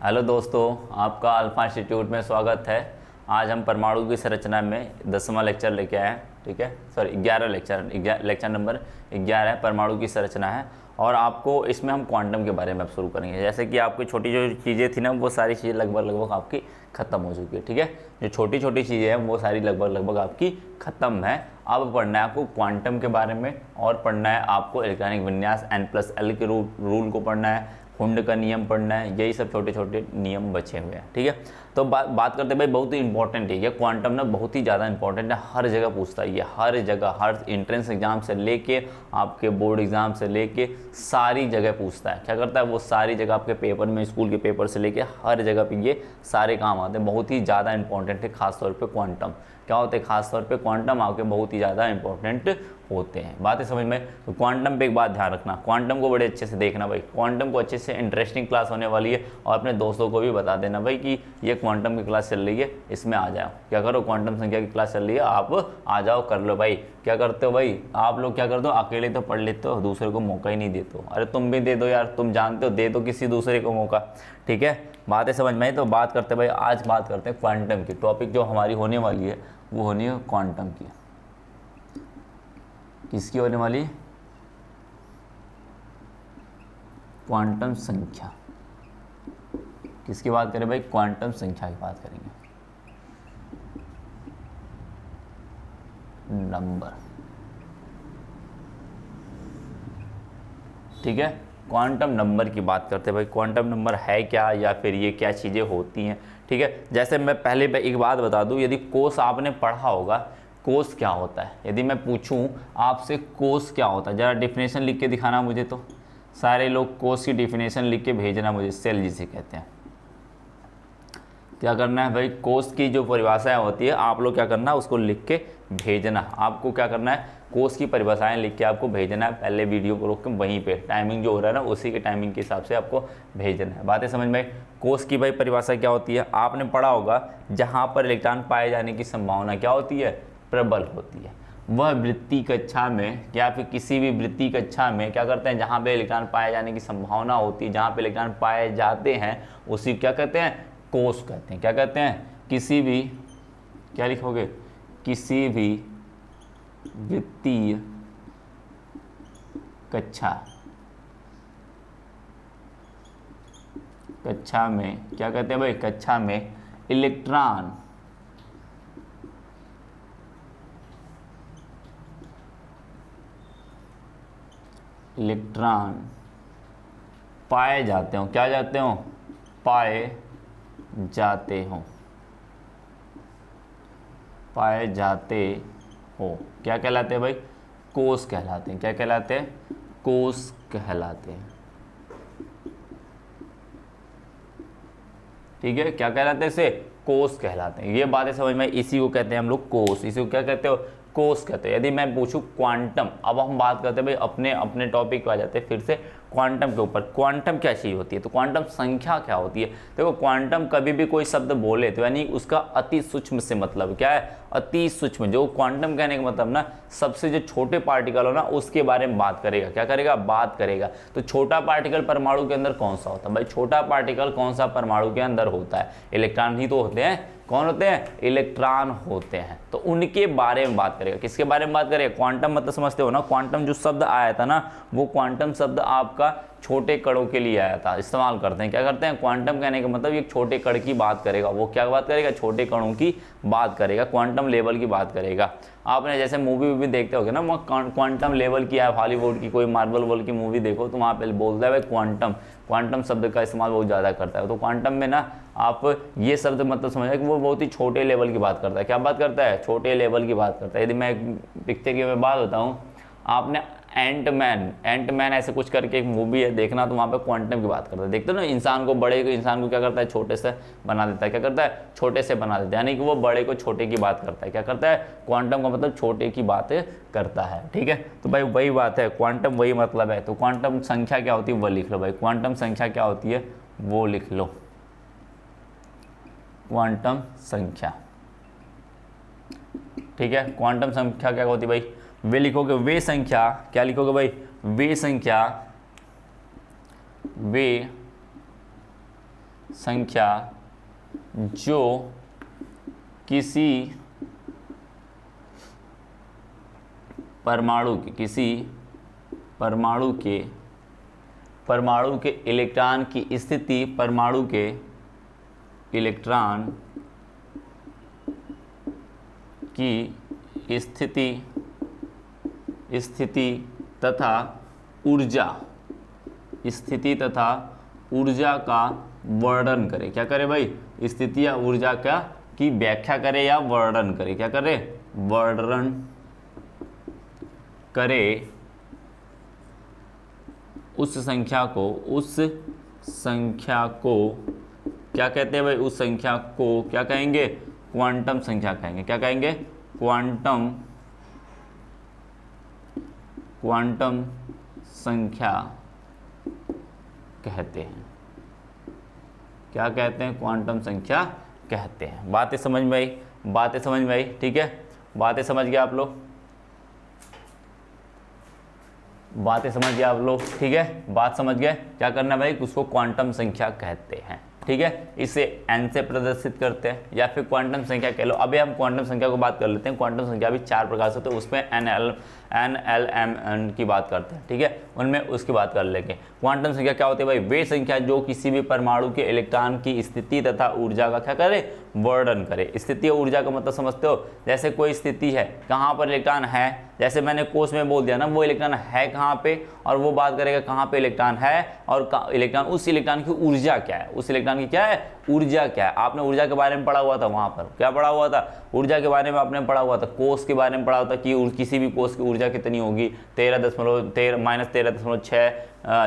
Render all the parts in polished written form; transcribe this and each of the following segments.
Hello दोस्तों, आपका alpha institute में स्वागत है। आज हम परमाणु की संरचना में 10वां लेक्चर लेके आए हैं। ठीक है, सॉरी 11 लेक्चर नंबर 11 है, परमाणु की संरचना है। और आपको इसमें हम क्वांटम के बारे में अब शुरू करेंगे। जैसे कि आपकी छोटी जो चीज़ें थी ना, वो सारी चीज़ें लगभग आपकी ख़त्म हो चुकी है। ठीक है, जो छोटी छोटी चीज़ें हैं वो सारी लगभग आपकी ख़त्म है। अब पढ़ना है आपको क्वांटम के बारे में, और पढ़ना है आपको इलेक्ट्रॉनिक विन्यास N+L के रूल को पढ़ना है, हुंड का नियम पढ़ना है। यही सब छोटे छोटे नियम बचे हुए हैं। ठीक है, तो बात करते हैं भाई, बहुत ही इंपॉर्टेंट है ये क्वांटम ना, बहुत ही ज़्यादा इंपॉर्टेंट है। हर जगह पूछता है ये, हर जगह, हर एंट्रेंस एग्जाम से लेके आपके बोर्ड एग्जाम से लेके सारी जगह पूछता है। क्या करता है वो, सारी जगह आपके पेपर में, स्कूल के पेपर से लेके हर जगह पे ये सारे काम आते हैं। बहुत ही ज़्यादा इंपॉर्टेंट है, खासतौर पर क्वांटम। क्या होते हैं, खासतौर पे क्वांटम आपके बहुत ही ज़्यादा इंपॉर्टेंट होते हैं। बातें समझ में? तो क्वांटम पे एक बात ध्यान रखना, क्वांटम को बड़े अच्छे से देखना भाई। क्वांटम को अच्छे से, इंटरेस्टिंग क्लास होने वाली है, और अपने दोस्तों को भी बता देना भाई कि ये क्वांटम की क्लास चल रही है, इसमें आ जाओ। क्या करो, क्वांटम संख्या की क्लास चल रही है, आप आ जाओ, कर लो भाई। क्या करते हो भाई आप लोग, क्या करते हो, अकेले तो पढ़ लेते हो, दूसरे को मौका ही नहीं देते हो। अरे तुम भी दे दो यार, तुम जानते हो, दे दो किसी दूसरे को मौका। ठीक है, बातें समझ में आई? तो बात करते भाई, आज बात करते हैं क्वांटम की। टॉपिक जो हमारी होने वाली है वो होनी है क्वांटम की। किसकी होने वाली? क्वांटम संख्या। किसकी बात करें भाई? क्वांटम संख्या की बात करेंगे। नंबर। ठीक है, क्वांटम नंबर की बात करते हैं भाई। क्वांटम नंबर है क्या, या फिर ये क्या चीज़ें होती हैं? ठीक है, जैसे मैं पहले एक बात बता दूं, यदि कोस आपने पढ़ा होगा, कोस क्या होता है, यदि मैं पूछूं आपसे कोस क्या होता है, ज़रा डिफिनेशन लिख के दिखाना मुझे। तो सारे लोग कोस की डिफिनेशन लिख के भेजना मुझे, सेल जिसे कहते हैं। क्या करना है भाई, कोस की जो परिभाषाएं होती है, आप लोग क्या करना है, उसको लिख के भेजना। आपको क्या करना है, कोस की परिभाषाएं लिख के आपको भेजना है। पहले वीडियो को रोक के वहीं पे टाइमिंग जो हो रहा है ना, उसी के टाइमिंग के हिसाब से आपको भेजना है। बातें समझ में? कोस की भाई परिभाषा क्या होती है, आपने पढ़ा होगा, जहाँ पर इलेक्ट्रॉन पाए जाने की संभावना क्या होती है, प्रबल होती है। वह वृत्ति कक्षा में, या फिर किसी भी वृत्ति कक्षा में क्या करते हैं, जहाँ पे इलेक्ट्रॉन पाए जाने की संभावना होती है, जहाँ पे इलेक्ट्रॉन पाए जाते हैं, उसी क्या कहते हैं, कोस कहते हैं। क्या कहते हैं? किसी भी, क्या लिखोगे, किसी भी वृत्तीय कक्षा में क्या कहते हैं भाई, कक्षा में इलेक्ट्रॉन पाए जाते हो। क्या जाते हो? पाए जाते हो। क्या कहलाते हैं भाई? कोस कहलाते हैं। क्या कहलाते हैं? कोस कहलाते हैं। ठीक है, क्या कहलाते हैं इसे? कोस कहलाते हैं। ये बातें समझ में, इसी को कहते हैं हम लोग कोस। इसी को क्या कहते हो? कोस कहते हैं। यदि मैं पूछूं क्वांटम, अब हम बात करते हैं भाई, अपने अपने टॉपिक पे आ जाते हैं फिर से क्वांटम के ऊपर। क्वांटम क्या चीज़ होती है, तो क्वांटम संख्या क्या होती है? देखो, क्वांटम कभी भी कोई शब्द बोले तो यानी उसका अति सूक्ष्म से मतलब क्या है, अति सूक्ष्म। जो क्वांटम कहने का मतलब ना, सबसे जो छोटे पार्टिकल हो ना, उसके बारे में बात करेगा। क्या करेगा? बात करेगा। तो छोटा पार्टिकल परमाणु के अंदर कौन सा होता है भाई? छोटा पार्टिकल कौन सा परमाणु के अंदर होता है? इलेक्ट्रॉन ही तो होते हैं। कौन होते हैं? इलेक्ट्रॉन होते हैं। तो उनके बारे में बात करेगा। किसके बारे में बात करेगा? क्वांटम मतलब समझते हो ना, क्वांटम जो शब्द आया था ना, वो क्वांटम शब्द आपका छोटे कणों के लिए आया था। इस्तेमाल करते हैं, क्या करते हैं, क्वांटम कहने का मतलब एक छोटे कण की बात करेगा। वो क्या बात करेगा? छोटे कणों की बात करेगा, क्वांटम लेवल की बात करेगा। आपने जैसे मूवी भी देखते होगे ना, वहाँ क्वांटम लेवल की है, हॉलीवुड की कोई मार्वल वर्ल्ड की मूवी देखो तो वहाँ पे बोलता है भाई क्वांटम। क्वांटम शब्द का इस्तेमाल बहुत ज़्यादा करता है। तो क्वांटम में ना आप ये शब्द मतलब समझिए कि वो बहुत ही छोटे लेवल की बात करता है। क्या बात करता है? छोटे लेवल की बात करता है। यदि मैं एक पिक्चर की मैं बात बताऊँ, आपने एंटमैन ऐसे कुछ करके एक मूवी है, देखना, तो वहाँ पे क्वांटम की बात करता है। देखते हो ना, इंसान को क्या करता है, छोटे से बना देता है। क्या करता है? छोटे से बना देता है, यानी कि वो बड़े को छोटे की बात करता है। क्या करता है? क्वांटम का मतलब छोटे की बातें करता है। ठीक है, तो भाई वही बात है, क्वांटम वही मतलब है। तो क्वांटम संख्या क्या होती है वो लिख लो भाई। क्वांटम संख्या क्या होती है वो लिख लो। क्वांटम संख्या, ठीक है। क्वांटम संख्या क्या होती है भाई? वे लिखोगे, वे संख्या, क्या लिखोगे भाई? वे संख्या, वे संख्या जो किसी परमाणु के इलेक्ट्रॉन की स्थिति, परमाणु के इलेक्ट्रॉन की स्थिति तथा ऊर्जा का वर्णन करे। क्या करे भाई? स्थिति या ऊर्जा का की व्याख्या करे या वर्णन करे। क्या करे? वर्णन करे उस संख्या को क्या कहते हैं भाई? उस संख्या को क्या कहेंगे? क्वांटम संख्या कहेंगे। क्या कहेंगे? क्वांटम संख्या कहते हैं। क्या कहते हैं? क्वांटम संख्या कहते हैं। बातें समझ में आई? ठीक है, बातें समझ गए आप लोग? ठीक है, बात समझ गए? क्या करना है भाई? उसको क्वांटम संख्या कहते हैं। ठीक है, इसे n से प्रदर्शित करते हैं या फिर क्वांटम संख्या कह लो। अभी हम क्वांटम संख्या को बात कर लेते हैं। क्वांटम संख्या भी 4 प्रकार से, तो उसमें n l m n की बात करते हैं। ठीक है, उनमें उसकी बात कर लेंगे। क्वांटम संख्या क्या होती है भाई? वे संख्या जो किसी भी परमाणु के इलेक्ट्रॉन की स्थिति तथा ऊर्जा का क्या करे? वर्णन करे। स्थिति और ऊर्जा का मतलब समझते हो? जैसे कोई स्थिति है, कहाँ पर इलेक्ट्रॉन है, जैसे मैंने कोर्स में बोल दिया ना, वो इलेक्ट्रॉन है कहाँ पे, और वो बात करेगा कहाँ पे इलेक्ट्रॉन है, और उस इलेक्ट्रॉन की ऊर्जा क्या है, उस इलेक्ट्रॉन की क्या है? ऊर्जा क्या है। आपने ऊर्जा के बारे में पढ़ा हुआ था, वहाँ पर क्या पढ़ा हुआ था? ऊर्जा के बारे में आपने पढ़ा हुआ था, कोष के बारे में पढ़ा हुआ था कि किसी भी कोष की ऊर्जा कितनी होगी, 13.6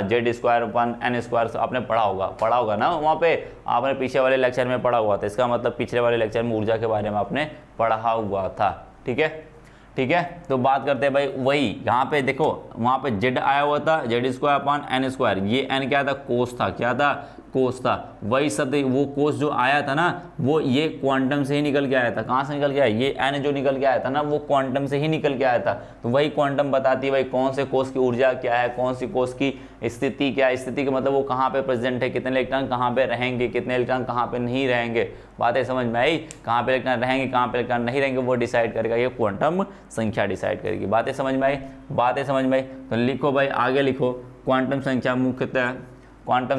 Z² आपने पढ़ा होगा ना, वहाँ पे आपने पीछे वाले लेक्चर में पढ़ा हुआ था। इसका मतलब पिछले वाले लेक्चर में ऊर्जा के बारे में आपने पढ़ा हुआ था। ठीक है, तो बात करते हैं भाई वही। यहाँ पे देखो, वहाँ पे Z आया हुआ था, Z²/n²। ये n क्या था? कोस था। क्या था? कोस था। वही सब वो कोस जो आया था ना, वो ये क्वांटम से ही निकल के आया था। कहाँ से निकल के आया? ये n जो निकल के आया था ना, वो क्वांटम से ही निकल के आया था। तो वही क्वांटम बताती है भाई कौन से कोस की ऊर्जा क्या है, कौन सी कोस की स्थिति क्या है। स्थिति का मतलब वो कहाँ पे प्रेजेंट है, कितने इलेक्ट्रॉन कहाँ पे रहेंगे, कितने इलेक्ट्रॉन कहाँ पे नहीं रहेंगे। बातें समझ में आई? कहाँ पे इलेक्ट्रॉन रहेंगे, कहाँ पे इलेक्ट्रॉन नहीं रहेंगे, वो डिसाइड करेगा, ये क्वांटम संख्या डिसाइड करेगी। बातें समझ में आई? तो लिखो भाई, आगे लिखो। क्वांटम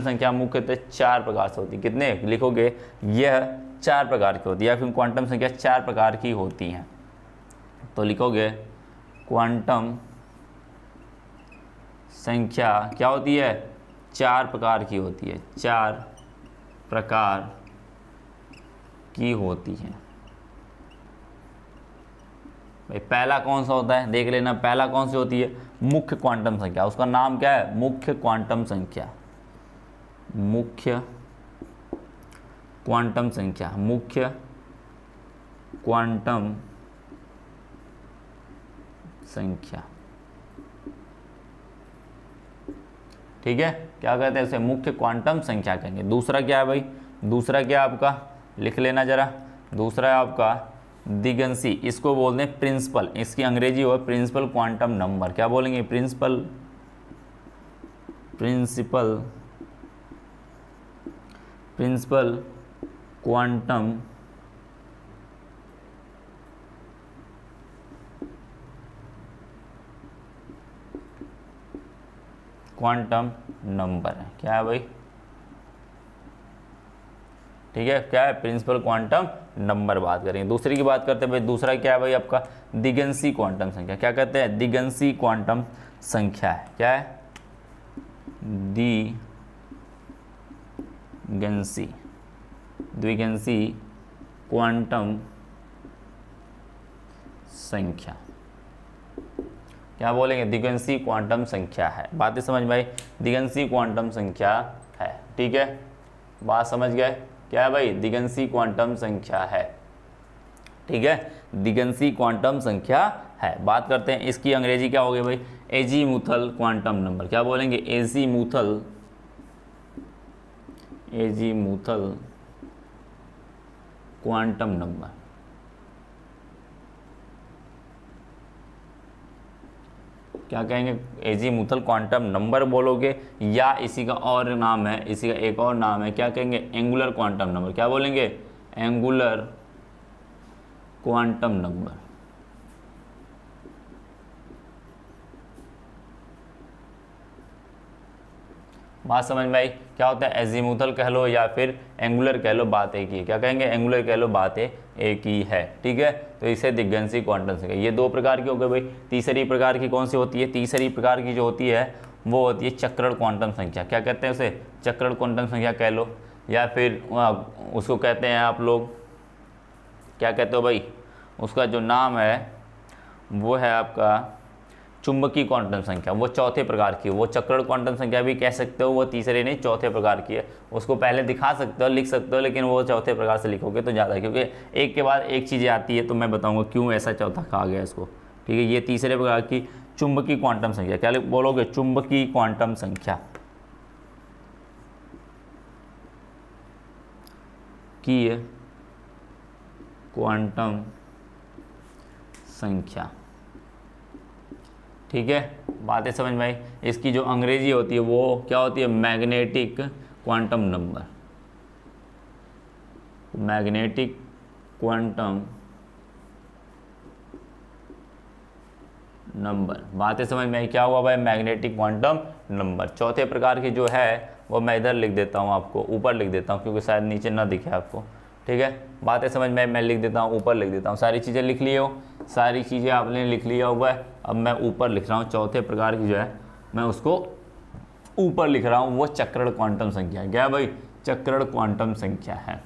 संख्या मुख्यतः 4 प्रकार से होती है। कितने लिखोगे? यह 4 प्रकार की होती है, या फिर क्वांटम संख्या 4 प्रकार की होती हैं। तो लिखोगे क्वांटम संख्या क्या होती है? 4 प्रकार की होती है। 4 प्रकार की होती है भाई। पहला कौन सा होता है देख लेना। पहला कौन सी होती है? मुख्य क्वांटम संख्या। उसका नाम क्या है? मुख्य क्वांटम संख्या। मुख्य क्वांटम संख्या। ठीक है, क्या कहते हैं इसे? मुख्य क्वांटम संख्या कहेंगे। दूसरा क्या है भाई? दूसरा क्या है आपका? लिख लेना जरा। दूसरा है आपका दिगंसी। इसको बोलते हैं प्रिंसिपल। इसकी अंग्रेजी हो प्रिंसिपल क्वांटम नंबर। क्या बोलेंगे? प्रिंसिपल क्वांटम नंबर है। क्या है भाई? ठीक है, क्या है? प्रिंसिपल क्वांटम नंबर बात करेंगे। दूसरी की बात करते हैं भाई। दूसरा क्या है भाई आपका? दिगंसी क्वांटम संख्या। क्या कहते हैं? दिगंसी क्वांटम संख्या है। क्या है? द्विगंसी क्वांटम संख्या। क्या बोलेंगे? दिगंसी क्वांटम संख्या है। बातें समझ में आई? दिगंसी क्वांटम संख्या है। ठीक है, बात समझ गए? क्या है भाई? दिगंसी क्वांटम संख्या है। ठीक है, दिगंसी क्वांटम संख्या है। बात करते हैं इसकी अंग्रेजी क्या होगी भाई? Azimuthal quantum number. क्या बोलेंगे? Azimuthal quantum number. क्या कहेंगे, एजीमुथल क्वांटम नंबर बोलोगे, या इसी का और नाम है, इसी का एक और नाम है, क्या कहेंगे, एंगुलर क्वांटम नंबर। क्या बोलेंगे, एंगुलर क्वांटम नंबर। बात समझ में आई, क्या होता है, एजीमुथल कह लो या फिर एंगुलर कह लो, बात एक ही है। क्या कहेंगे, एंगुलर कह लो, बात एक ही है, ठीक है। तो इसे दिग्गंशी क्वांटम संख्या, ये दो प्रकार की हो गई भाई। तीसरी प्रकार की कौन सी होती है, तीसरी प्रकार की जो होती है वो होती है चक्रण क्वांटम संख्या। क्या कहते हैं उसे, चक्रण क्वांटम संख्या कह लो, या फिर उसको कहते हैं आप लोग, क्या कहते हो भाई, उसका जो नाम है वो है आपका चुंबकीय क्वांटम संख्या। वो चौथे प्रकार की, वो चक्रण क्वांटम संख्या भी कह सकते हो, वो तीसरे नहीं चौथे प्रकार की है। उसको पहले दिखा सकते हो, लिख सकते हो, लेकिन वो चौथे प्रकार से लिखोगे तो ज़्यादा, क्योंकि एक के बाद एक चीज़ें आती है, तो मैं बताऊंगा क्यों ऐसा चौथा कहा गया इसको, ठीक है। ये तीसरे प्रकार की चुंबकीय क्वांटम संख्या, क्या बोलोगे, चुंबकीय क्वांटम संख्या की क्वांटम संख्या, ठीक है। बातें समझ में आई। इसकी जो अंग्रेजी होती है वो क्या होती है, magnetic quantum number, magnetic quantum number. बातें समझ में आई, क्या हुआ भाई, मैग्नेटिक क्वांटम नंबर। चौथे प्रकार की जो है वो मैं इधर लिख देता हूँ, आपको ऊपर लिख देता हूँ, क्योंकि शायद नीचे ना दिखे आपको, ठीक है। बातें समझ में आई, मैं लिख देता हूँ, ऊपर लिख देता हूँ। सारी चीज़ें लिख लिए हो, सारी चीज़ें आपने लिख लिया हुआ है। अब मैं ऊपर लिख रहा हूँ, चौथे प्रकार की जो है मैं उसको ऊपर लिख रहा हूँ, वो चक्रण क्वांटम संख्या है। क्या भाई, चक्रण क्वांटम संख्या है।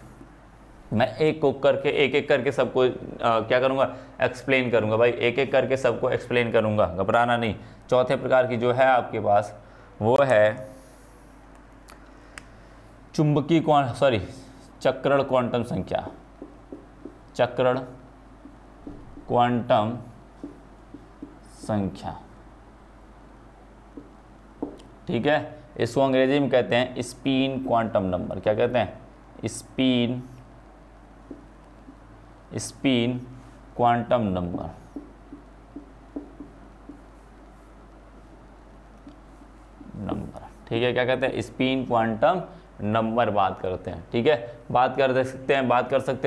मैं एक एक करके सबको क्या करूँगा, एक्सप्लेन करूँगा भाई, एक एक करके सबको एक्सप्लेन करूँगा, घबराना नहीं। चौथे प्रकार की जो है आपके पास वो है चक्रण क्वांटम संख्या, चक्रण क्वांटम संख्या, ठीक है। इसको अंग्रेजी में कहते हैं स्पिन क्वांटम नंबर। क्या कहते हैं, स्पिन क्वांटम नंबर, ठीक है। क्या कहते हैं, स्पिन क्वांटम नंबर बात करते हैं, ठीक है। बात कर सकते हैं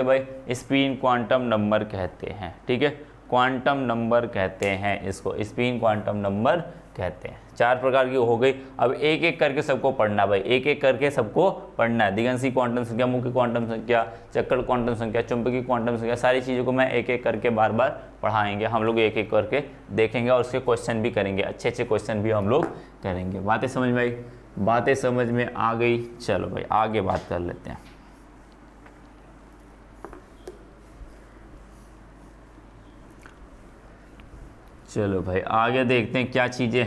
भाई, स्पिन क्वांटम नंबर कहते हैं, ठीक है। क्वांटम नंबर कहते हैं इसको, स्पिन क्वांटम नंबर कहते हैं। चार प्रकार की हो गई। अब एक एक करके सबको पढ़ना भाई, एक एक करके सबको पढ़ना है। दिगंशी क्वांटम संख्या, मुख्य क्वांटम संख्या, चक्रण क्वांटम संख्या, चुंबकीय क्वांटम संख्या, सारी चीज़ों को मैं एक एक करके बार बार पढ़ाएंगे हम लोग, एक एक करके देखेंगे और उसके क्वेश्चन भी करेंगे, अच्छे अच्छे क्वेश्चन भी हम लोग करेंगे। बातें समझ में आई, बातें समझ में आ गई। चलो भाई आगे बात कर लेते हैं। चलो भाई आगे देखते हैं क्या चीज़ें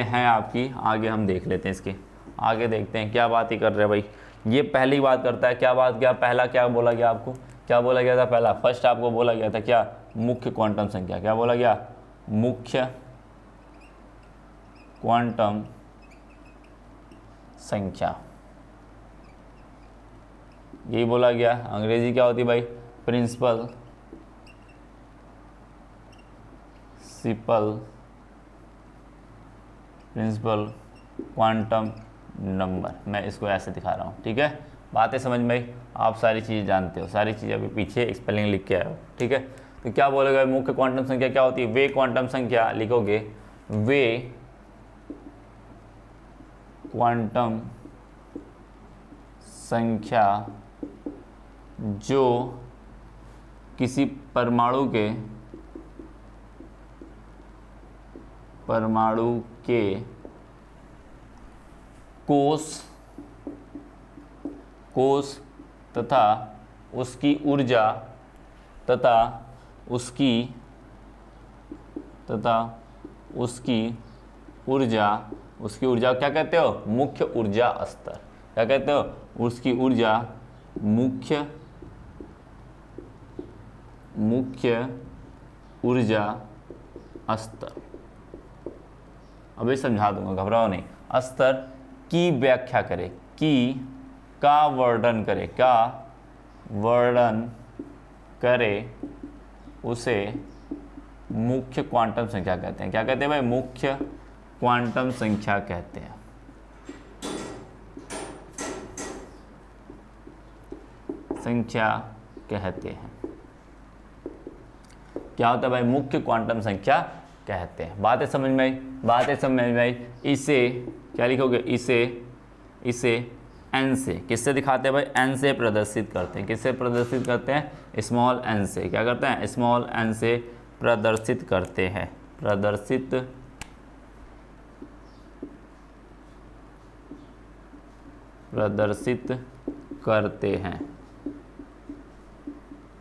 हैं आपकी, आगे हम देख लेते हैं। इसके आगे देखते हैं क्या बात ही कर रहे हैं भाई। ये पहली बात करता है, पहला क्या बोला गया आपको, क्या बोला गया था पहला, फर्स्ट आपको बोला गया था क्या, मुख्य क्वांटम संख्या। क्या बोला गया, मुख्य क्वांटम संख्या, यही बोला गया। अंग्रेजी क्या होती है भाई, प्रिंसिपल क्वांटम नंबर, मैं इसको ऐसे दिखा रहा हूँ, ठीक है। बातें समझ में आई, आप सारी चीज़ें जानते हो, सारी चीज़ें अभी पीछे स्पेलिंग लिख के आए हो, ठीक है। तो क्या बोलेगा, मुख्य क्वांटम संख्या क्या होती है, वे क्वांटम संख्या लिखोगे, वे क्वांटम संख्या जो किसी परमाणु के कोष तथा उसकी ऊर्जा उसकी ऊर्जा क्या कहते हो, मुख्य ऊर्जा स्तर। क्या कहते हो, उसकी ऊर्जा मुख्य ऊर्जा स्तर। अभी समझा दूंगा, घबराओ नहीं। स्तर की व्याख्या करे, का वर्णन करे, उसे मुख्य क्वांटम संख्या कहते हैं। क्या कहते हैं भाई? मुख्य क्वांटम संख्या कहते हैं। संख्या कहते हैं। क्या होता है भाई? मुख्य क्वांटम संख्या कहते हैं। बातें समझ में आई? बातें समझ में आई? इसे क्या लिखोगे? इसे n से किससे दिखाते हैं भाई? n से प्रदर्शित करते हैं। किससे प्रदर्शित करते हैं? स्मॉल n से। क्या करते हैं? स्मॉल n से प्रदर्शित करते हैं। प्रदर्शित करते हैं।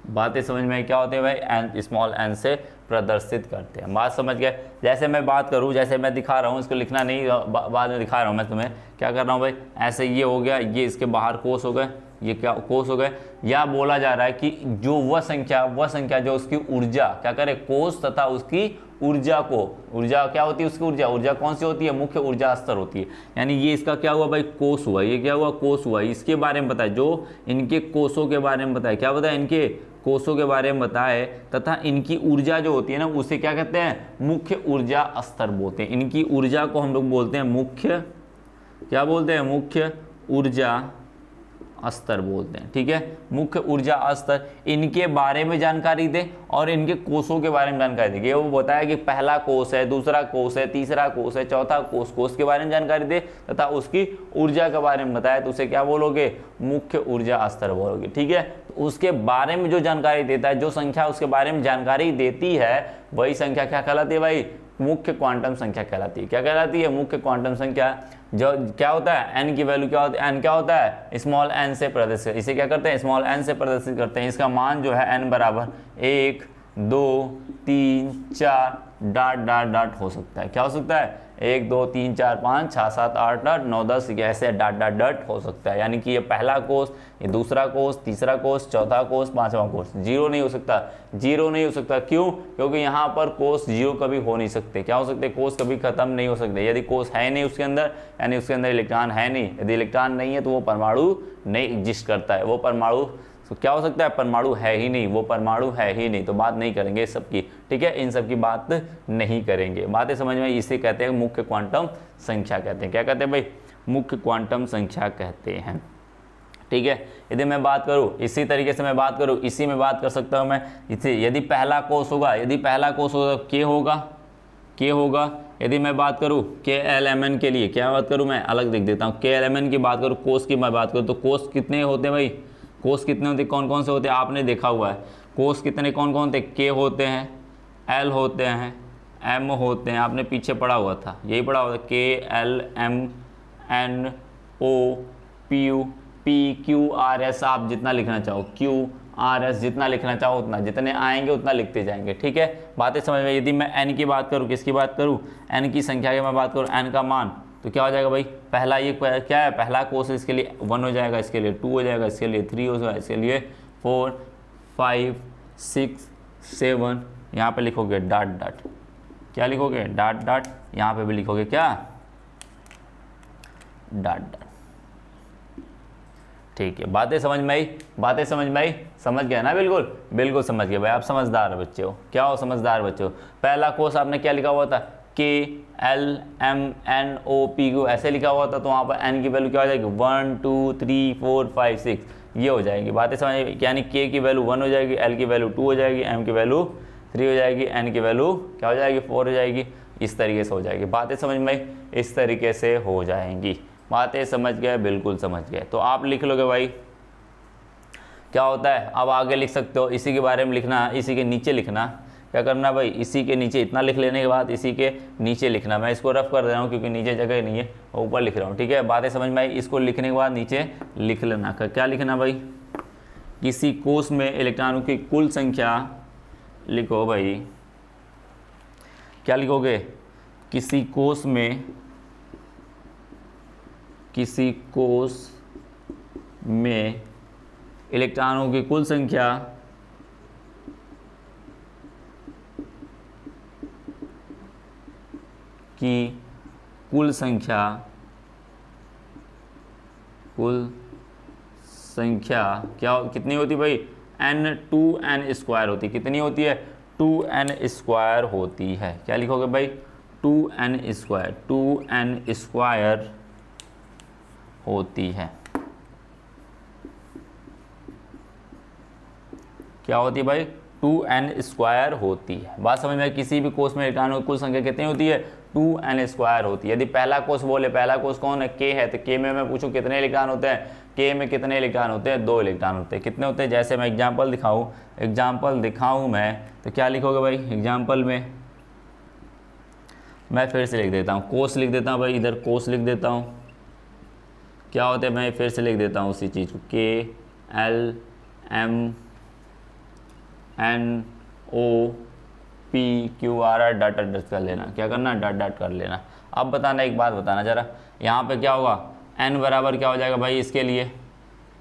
बातें समझ में क्या होती है भाई? एन, स्मॉल n से प्रदर्शित करते हैं। बात समझ गए? जैसे मैं बात करूं, जैसे मैं दिखा रहा हूं, इसको लिखना नहीं, बाद में दिखा रहा हूं मैं तुम्हें। क्या कर रहा हूं भाई? ऐसे ये हो गया, ये इसके बाहर कोस हो गए, ये क्या कोस हो गए। या बोला जा रहा है कि जो वह संख्या जो उसकी ऊर्जा क्या करे? कोस तथा उसकी ऊर्जा क्या होती है? उसकी ऊर्जा कौन सी होती है? मुख्य ऊर्जा स्तर होती है। यानी ये इसका क्या हुआ भाई? कोस हुआ। ये क्या हुआ? कोस हुआ। इसके बारे में बताए, जो इनके कोसों के बारे में बताए। क्या बताया? इनके कोसों के बारे में बताए तथा इनकी ऊर्जा जो होती है ना, उसे क्या कहते हैं? मुख्य ऊर्जा स्तर बोलते हैं। इनकी ऊर्जा को हम लोग बोलते हैं मुख्य, क्या बोलते हैं? मुख्य ऊर्जा स्तर बोलते हैं। ठीक है, मुख्य ऊर्जा स्तर। इनके बारे में जानकारी दे और इनके कोषों के बारे में जानकारी दे। वो बताया कि पहला कोष है, दूसरा कोष है, तीसरा कोष है, चौथा कोष के बारे में जानकारी दे तथा उसकी ऊर्जा के बारे में बताया, तो उसे क्या बोलोगे? मुख्य ऊर्जा स्तर बोलोगे। ठीक है, तो उसके बारे में जो जानकारी देता है, जो संख्या उसके बारे में जानकारी देती है, वही संख्या क्या कहलाती है भाई? मुख्य क्वांटम संख्या कहलाती है। क्या कहलाती है? मुख्य क्वांटम संख्या। जो क्या होता है? n की वैल्यू क्या होती है? n क्या होता है? स्मॉल n से प्रदर्शित। इसे क्या करते हैं? स्मॉल n से प्रदर्शित करते हैं। इसका मान जो है n बराबर 1, 2, 3, 4 डॉट हो सकता है। क्या हो सकता है? 1, 2, 3, 4, 5, 6, 7, 8, 9, 10 ऐसे डॉट हो सकता है। यानी कि ये पहला कोष, ये दूसरा कोष, तीसरा कोष, चौथा कोष, पांचवा कोष। जीरो नहीं हो सकता। जीरो नहीं हो सकता क्यों? क्योंकि यहाँ पर कोष जीरो कभी हो नहीं सकते। क्या हो सकते? कोष कभी खत्म नहीं हो सकते। यदि कोष है नहीं उसके अंदर, यानी उसके अंदर इलेक्ट्रॉन है नहीं। यदि इलेक्ट्रॉन नहीं है तो वो परमाणु नहीं एग्जिस्ट करता है। वो परमाणु तो क्या हो सकता है? परमाणु है ही नहीं, वो परमाणु है ही नहीं। तो बात नहीं करेंगे इस सब की। ठीक है, इन सब की बात नहीं करेंगे। बातें समझ में? इसे कहते हैं मुख्य क्वांटम संख्या कहते हैं। क्या कहते हैं भाई? मुख्य क्वांटम संख्या कहते हैं। ठीक है, यदि मैं बात करूं, इसी तरीके से मैं बात करूं, इसी में बात कर सकता हूं मैं। इसे यदि पहला कोष होगा, के होगा। यदि मैं बात करूं KLMN के लिए, क्या बात करूं मैं? अलग लिख देता हूं। KLMN की बात करूं, कोष की मैं बात करूं, तो कोष कितने होते हैं भाई? कोष कितने होते हैं? कौन कौन से होते हैं? आपने देखा हुआ है कोष कितने कौन कौन होते हैं? K होते हैं, L होते हैं, M होते हैं। आपने पीछे पढ़ा हुआ था, यही पढ़ा हुआ था। KLMNO PQRS। आप जितना लिखना चाहो, QRS जितना लिखना चाहो उतना, जितने आएंगे उतना लिखते जाएंगे। ठीक है, बातें समझ में? यदि मैं n की बात करूं, किसकी बात करूं? n की संख्या की मैं बात करूं, n का मान, तो क्या हो जाएगा भाई? पहला ये क्या है? पहला कोष, इसके लिए 1 हो जाएगा, इसके लिए 2 हो जाएगा, इसके लिए 3 हो जाएगा, इसके लिए 4, 5, 6, 7। यहाँ पे लिखोगे डॉट। क्या लिखोगे? डॉट। यहाँ पे भी लिखोगे क्या? डॉट। ठीक है, बातें समझ में आई? बातें समझ में आई? समझ गया ना? बिल्कुल समझ गए भाई। आप समझदार बच्चे हो। क्या हो? समझदार बच्चे हो। पहला कोष आपने क्या लिखा हुआ था? KLMNOPQ ऐसे लिखा हुआ था, तो वहाँ पर n की वैल्यू क्या हो जाएगी? 1, 2, 3, 4, 5, 6 ये हो जाएगी। बातें समझ में? यानी K की वैल्यू 1 हो जाएगी, L की वैल्यू 2 हो जाएगी, M की वैल्यू 3 हो जाएगी, N की वैल्यू क्या हो जाएगी? 4 हो जाएगी। इस तरीके से हो जाएगी। बातें समझ में? इस तरीके से हो जाएंगी। बातें समझ गए? बिल्कुल समझ गए। तो आप लिख लोगे भाई क्या होता है। अब आगे लिख सकते हो, इसी के बारे में लिखना, इसी के नीचे लिखना। क्या करना भाई? इसी के नीचे इतना लिख लेने के बाद इसी के नीचे लिखना। मैं इसको रफ कर दे रहा हूँ क्योंकि नीचे जगह नहीं है, ऊपर लिख रहा हूँ। ठीक है, बातें समझ में आई? इसको लिखने के बाद नीचे लिख लेना। क्या लिखना भाई? किसी कोष में इलेक्ट्रॉनों की कुल संख्या लिखो भाई। क्या लिखोगे? किसी कोष में इलेक्ट्रॉनों की कुल संख्या क्या कितनी होती भाई? n2n² होती। कितनी होती है? 2n² होती है। क्या लिखोगे भाई? 2n² होती है। क्या होती है भाई? 2n² होती है। बात समझ में? किसी भी कोष में इलेक्ट्रॉनों की कुल संख्या कितनी होती है? 2n² होती है। यदि पहला कोष बोले, पहला कोष कौन है? K है, तो K में मैं पूछूं कितने इलेक्ट्रॉन होते हैं? K में कितने इलेक्ट्रॉन होते हैं? 2 इलेक्ट्रॉन होते हैं। कितने होते हैं? जैसे मैं एग्जाम्पल दिखाऊं मैं, तो क्या लिखोगे भाई एग्जाम्पल में? मैं फिर से लिख देता हूँ, कोष लिख देता हूँ भाई, इधर कोष लिख देता हूँ। क्या होते हैं? मैं फिर से लिख देता हूँ उसी चीज़ को, KLMNOPQR डॉट डॉट कर लेना। क्या करना? डॉट डॉट कर लेना। अब बताना, एक बात बताना जरा, यहाँ पे क्या होगा? n बराबर क्या हो जाएगा भाई इसके लिए?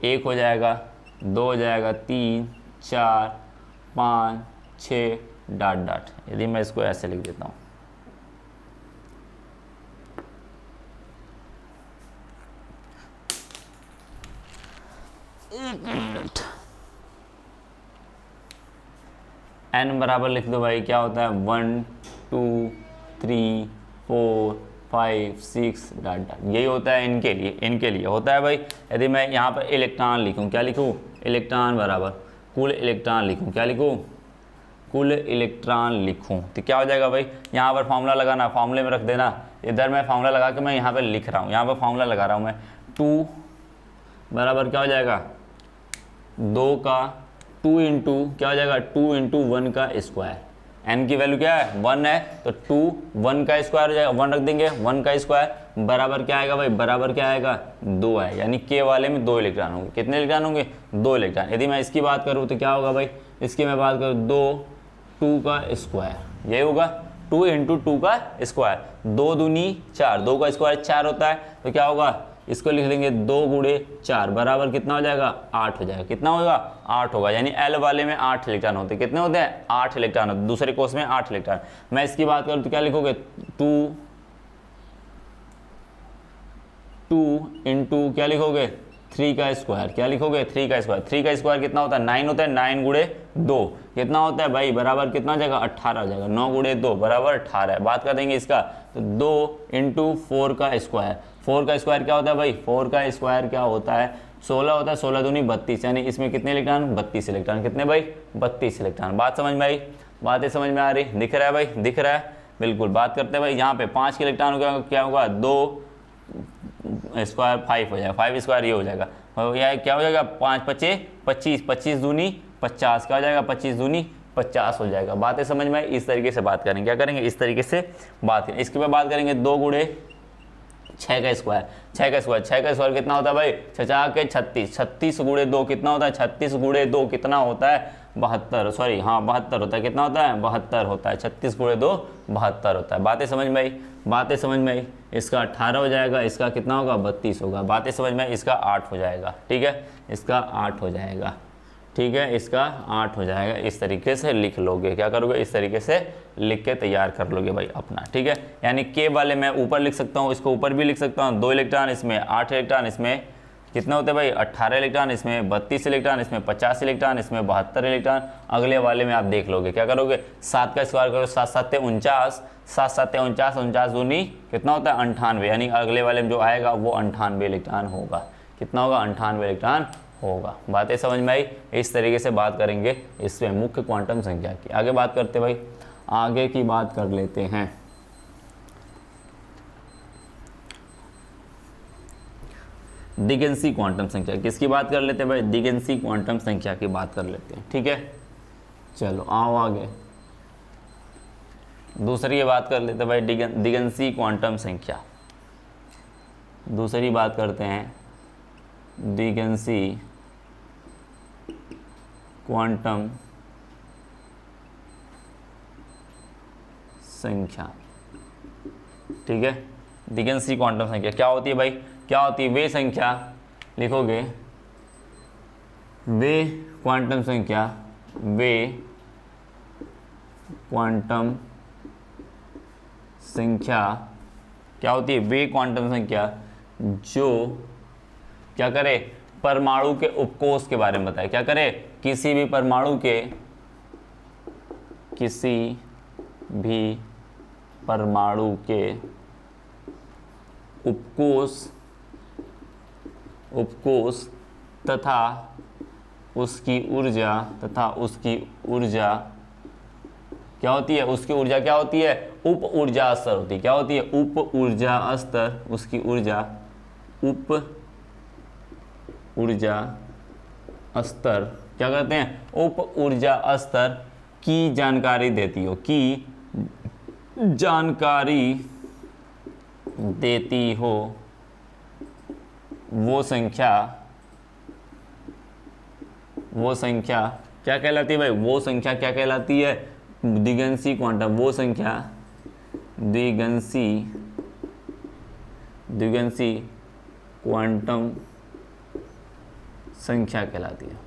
1 हो जाएगा, 2 हो जाएगा, 3 4 5 6 डॉट डॉट। यदि मैं इसको ऐसे लिख देता हूँ, n बराबर लिख दो भाई, क्या होता है? 1 2 3 4 5 6 डॉट डॉट। यही होता है इनके लिए होता है भाई। यदि मैं यहाँ पर इलेक्ट्रॉन लिखूँ, क्या लिखूँ? इलेक्ट्रॉन बराबर कुल इलेक्ट्रॉन लिखूँ। क्या लिखूँ? कुल इलेक्ट्रॉन लिखूँ, तो क्या हो जाएगा भाई? यहाँ पर फॉर्मूला लगाना, फॉर्मूले में रख देना। इधर मैं फॉर्मूला लगा के मैं यहाँ पर लिख रहा हूँ, यहाँ पर फॉर्मूला लगा रहा हूँ मैं। 2 बराबर क्या हो जाएगा? 2 का 2 इंटू क्या हो जाएगा? 2 इंटू 1 का स्क्वायर। n की वैल्यू क्या है? 1 है, तो 2 1 का स्क्वायर हो जाएगा, 1 रख देंगे, 1 का स्क्वायर बराबर क्या आएगा भाई? बराबर क्या आएगा? 2 है। यानी K वाले में 2 इलेक्ट्रॉन होंगे। कितने इलेक्ट्रॉन होंगे? 2 इलेक्ट्रॉन। यदि मैं इसकी बात करूँ तो क्या होगा भाई? इसकी मैं बात करूँ 2 का स्क्वायर, यही होगा 2 इंटू 2 का स्क्वायर। 2 दूनी 4, 2 का स्क्वायर 4 होता है, तो क्या होगा? इसको लिख लेंगे 2 गुणे 4 बराबर कितना हो जाएगा? 8 हो जाएगा। कितना होगा? 8 होगा। यानी L वाले में 8 इलेक्ट्रॉन होते हैं। कितने होते हैं? 8 इलेक्ट्रॉन होते हैं। दूसरे कोष में 8 इलेक्ट्रॉन। मैं इसकी बात करूँ तो क्या लिखोगे? 2 इंटू क्या लिखोगे? 3 का स्क्वायर। क्या लिखोगे? 3 का स्क्वायर। 3 का स्क्वायर कितना होता है? 9 होता है। 9 गुणे 2 कितना होता है भाई? बराबर कितना हो जाएगा? 18 हो जाएगा। 9 गुणे 2 बराबर 18 है। बात कर देंगे इसका, तो 2 इंटू 4 का स्क्वायर। 4 का स्क्वायर क्या होता है भाई? 4 का स्क्वायर क्या होता है? 16 होता है। 16 दूनी 32, यानी इसमें कितने इलेक्ट्रॉन? 32 इलेक्ट्रॉन। कितने भाई? 32 इलेक्ट्रॉन। बात समझ में आई? बातें समझ में आ रही? दिख रहा है भाई? दिख रहा है, बिल्कुल। बात करते हैं भाई, यहाँ पे 5 के इलेक्ट्रॉन क्या होगा? 2 स्क्वायर 5 हो जाएगा, 5 स्क्वायर ये हो जाएगा, यह क्या हो जाएगा? 5 5 25, 25 दूनी 50, क्या हो जाएगा? 25 दूनी 50 हो जाएगा। बातें समझ में आई? इस तरीके से बात करेंगे। क्या करेंगे? इस तरीके से बात करेंगे। इसके बाद बात करेंगे 2 गुणे 6 का स्क्वायर। 6 का स्क्वायर कितना होता है भाई? 6 के 36, 36 गुणे 2 कितना होता है? 36 गुणे 2 कितना होता है? 72, सॉरी हाँ 72 होता है। कितना होता है? 72 होता है। 36 गुणे 2 72 होता है। बातें समझ में आई? बातें समझ में आई? इसका 18 हो जाएगा, इसका कितना होगा? 32 होगा। बातें समझ में आई? इसका 8 हो जाएगा, ठीक है, इसका 8 हो जाएगा, ठीक है, इसका 8 हो जाएगा। इस तरीके से लिख लोगे। क्या करोगे? इस तरीके से लिख के तैयार कर लोगे भाई अपना, ठीक है। यानी K वाले मैं ऊपर लिख सकता हूँ, इसको ऊपर भी लिख सकता हूँ। 2 इलेक्ट्रॉन, इसमें 8 इलेक्ट्रॉन, इसमें कितने होते हैं भाई? 18 इलेक्ट्रॉन, इसमें 32 इलेक्ट्रॉन, इसमें 50 इलेक्ट्रॉन, इसमें 72 इलेक्ट्रॉन। अगले वाले में आप देख लोगे। क्या करोगे? 7 का स्क्वायर करो, 7 7 49, 7 7 49, 49 दूनी कितना होता है? 98, यानी अगले वाले में जो आएगा वो 98 इलेक्ट्रॉन होगा। कितना होगा? 98 इलेक्ट्रॉन होगा। बातें समझ में आई? इस तरीके से बात करेंगे इसमें मुख्य क्वांटम संख्या की। आगे बात करते भाई, आगे की बात कर लेते हैं। दिगंसी क्वांटम संख्या, किसकी बात कर लेते हैं भाई? दिगंसी क्वांटम संख्या की बात कर लेते हैं, ठीक है। चलो आओ आगे, दूसरी बात कर लेते हैं भाई, दिगंसी क्वांटम संख्या। दूसरी बात करते हैं दिगंसी क्वांटम संख्या, ठीक है। दिगंसी क्वांटम संख्या क्या होती है भाई? क्या होती है? वे संख्या लिखोगे, वे क्वांटम संख्या, वे क्वांटम संख्या क्या होती है? वे क्वांटम संख्या जो क्या करे? परमाणु के उपकोष के बारे में बताए। क्या करे? किसी भी परमाणु के किसी भी परमाणु के उपकोष तथा उसकी ऊर्जा क्या होती है, उसकी ऊर्जा क्या होती है, उप ऊर्जा स्तर होती है। क्या होती है, उप ऊर्जा स्तर, उसकी ऊर्जा उप ऊर्जा स्तर क्या कहते हैं, उप ऊर्जा स्तर की जानकारी देती हो, की जानकारी देती हो वो संख्या क्या कहलाती है भाई, वो संख्या क्या कहलाती है, द्विगंशी क्वांटम, वो संख्या द्विगंशी क्वांटम संख्या कहलाती है।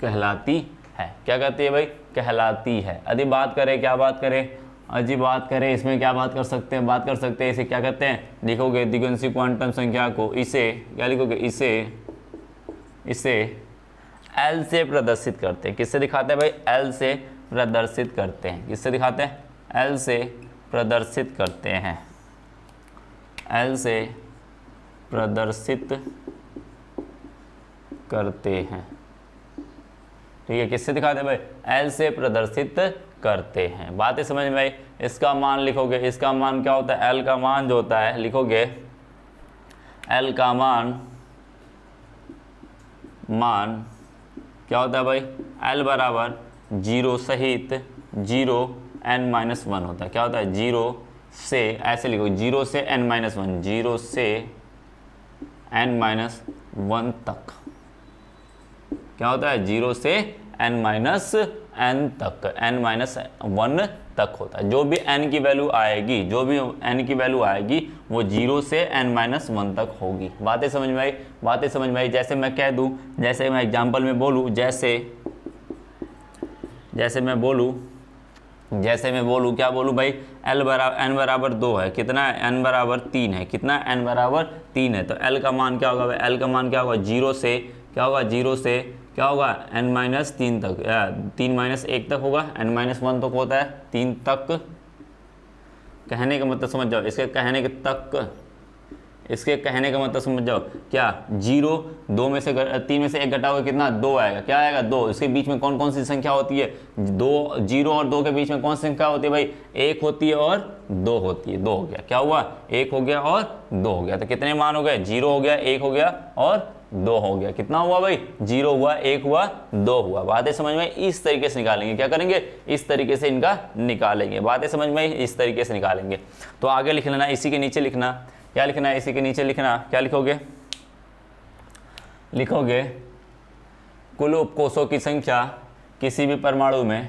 कहलाती है, क्या कहती है भाई, कहलाती है। यदि बात करें, क्या बात करें, अजी बात करें इसमें क्या बात कर सकते हैं, बात कर सकते हैं इसे क्या कहते हैं, लिखोगे द्विगंशी क्वांटम संख्या को, इसे क्या लिखोगे, इसे एल से प्रदर्शित करते हैं। किससे दिखाते हैं भाई, एल से प्रदर्शित करते हैं। किससे दिखाते हैं, एल से प्रदर्शित करते हैं, एल से प्रदर्शित करते हैं। ठीक है, किससे दिखाते हैं भाई, एल से प्रदर्शित करते हैं। बातें समझ में आई। इसका मान लिखोगे, इसका मान क्या होता है, एल का मान जो होता है, लिखोगे एल का मान क्या होता है भाई, एल बराबर 0 सहित 0 n-1 होता है। क्या होता है, 0 से, ऐसे लिखो 0 से n-1, 0 से n-1 तक क्या होता है, 0 से n-n तक, n-1 तक होता है। जो भी n की वैल्यू आएगी, वो 0 से n-1 तक होगी। बातें समझ में आई, बातें समझ में आई। जैसे मैं कह दूं, जैसे मैं एग्जांपल में बोलूं, जैसे मैं बोलूं क्या बोलूं भाई, n बराबर 2 है, कितना है, n बराबर 3 है, कितना n बराबर 3 है, तो l का मान क्या होगा भाई, l का मान क्या होगा, 0 से क्या होगा, 0 से क्या होगा, n-3 तक, 3-1 तक होगा, n-1 तक होता है 3 तक। कहने का मतलब समझ जाओ, इसके कहने का मतलब समझ जाओ, क्या 0 3 में से 1 घटाओगे कितना, 2 आएगा, क्या आएगा, 2। इसके बीच में कौन कौन सी संख्या होती है, 0 और 2 के बीच में कौन सी संख्या होती है भाई, 1 होती है और 2 होती है। 2 हो गया, क्या हुआ, 1 हो गया और 2 हो गया। तो कितने मान हो गए, 0 हो गया, 1 हो गया और 2 हो गया। कितना हुआ भाई, 0 हुआ, 1 हुआ, 2 हुआ। बातें समझ में, इस तरीके से निकालेंगे, क्या करेंगे, इस तरीके से इनका निकालेंगे। बातें समझ में, इस तरीके से निकालेंगे। तो आगे लिख लेना, इसी के नीचे लिखना, क्या लिखना है, इसी के नीचे लिखना, क्या लिखोगे, कुल उपकोषों की संख्या किसी भी परमाणु में,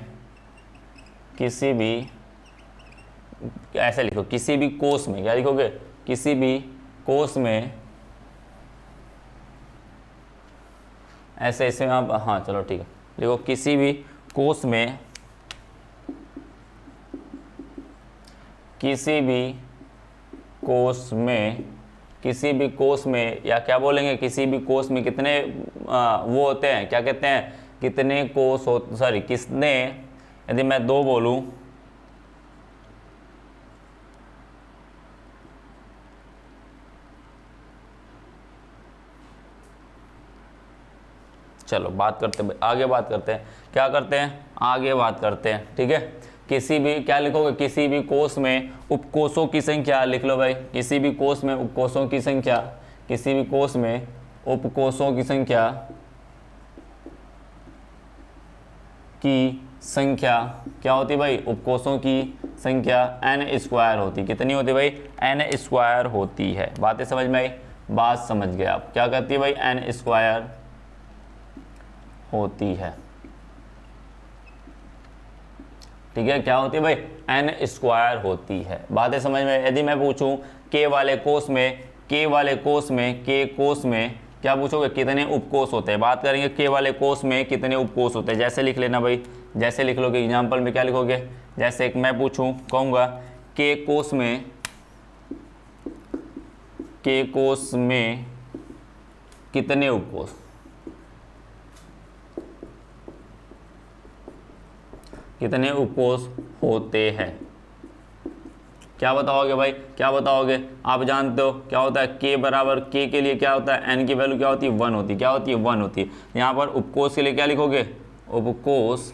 ऐसे लिखो, किसी भी कोष में, क्या लिखोगे, किसी भी कोष में, ऐसे आप, हाँ चलो ठीक है, देखो किसी भी कोष में या क्या बोलेंगे, किसी भी कोष में कितने वो होते हैं, क्या कहते हैं, कितने कोष हो, सॉरी कितने, यदि मैं 2 बोलूं, चलो बात करते हैं, आगे बात करते हैं, क्या करते हैं, आगे बात करते हैं। ठीक है, किसी भी, क्या लिखोगे, किसी भी कोष में उपकोषों की संख्या, लिख लो भाई, किसी भी कोष में उपकोषों की संख्या, किसी भी कोष में उपकोषों की संख्या क्या होती भाई, उपकोषों की संख्या n² होती, कितनी होती भाई, n² होती है। बातें समझ में आई, बात समझ गए आप, क्या कहती है भाई, n² होती है। ठीक है, क्या होती है भाई, n² होती है। बातें समझ में। यदि मैं पूछूं K वाले कोष में क्या पूछोगे, कितने उपकोष होते हैं, बात करेंगे K वाले कोष में कितने उपकोष होते हैं। जैसे लिख लेना भाई, जैसे लिख लोगे एग्जाम्पल में, क्या लिखोगे, जैसे मैं पूछूं, कहूंगा K के कोष में कितने उपकोष, कितने उपकोष होते हैं? क्या बताओगे भाई, क्या बताओगे? आप जानते हो क्या होता है, k बराबर k के लिए क्या होता है, n की वैल्यू क्या होती है 1 होती है, क्या होती है 1 होती है। यहाँ पर उपकोष के लिए क्या लिखोगे, उपकोष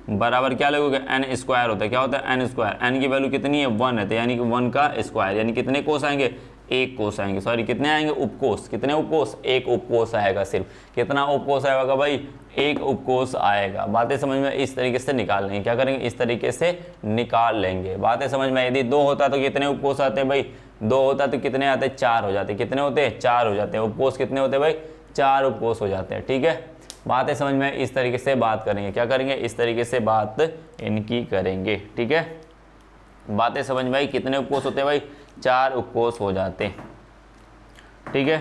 बराबर क्या लिखोगे, n स्क्वायर होता है, क्या होता है n स्क्वायर, n की वैल्यू कितनी है 1 है, तो यानी कि 1 का स्क्वायर, यानी कितने कोष आएंगे, एक कोष आएंगे, सॉरी कितने आएंगे उपकोष, कितने उपकोष, एक उपकोष आएगा सिर्फ। कितना उपकोष आएगा भाई, एक उपकोष आएगा। बातें समझ में इस तरीके से निकाल लेंगे, क्या करेंगे, इस तरीके से निकाल लेंगे। बातें समझ में, यदि 2 होता तो कितने उपकोष आते हैं भाई, 2 होता तो कितने आते हैं, 4 हो जाते, कितने होते हैं, 4 हो जाते हैं। उपकोष कितने होते हैं भाई, 4 उपकोष हो जाते हैं। ठीक है, बातें समझ में, इस तरीके से बात करेंगे, क्या करेंगे, इस तरीके से बात इनकी करेंगे। ठीक है, बातें समझ में आई, कितने उपकोष होते हैं भाई, 4 उपकोष हो जाते हैं। ठीक है,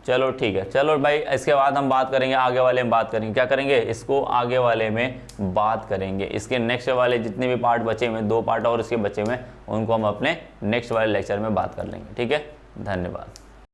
चलो ठीक है, चलो भाई इसके बाद हम बात करेंगे, आगे वाले में बात करेंगे, क्या करेंगे, इसको आगे वाले में बात करेंगे। इसके नेक्स्ट वाले जितने भी पार्ट बचे हुए, 2 पार्ट और इसके बचे हुए, उनको हम अपने नेक्स्ट वाले लेक्चर में बात कर लेंगे। ठीक है, धन्यवाद।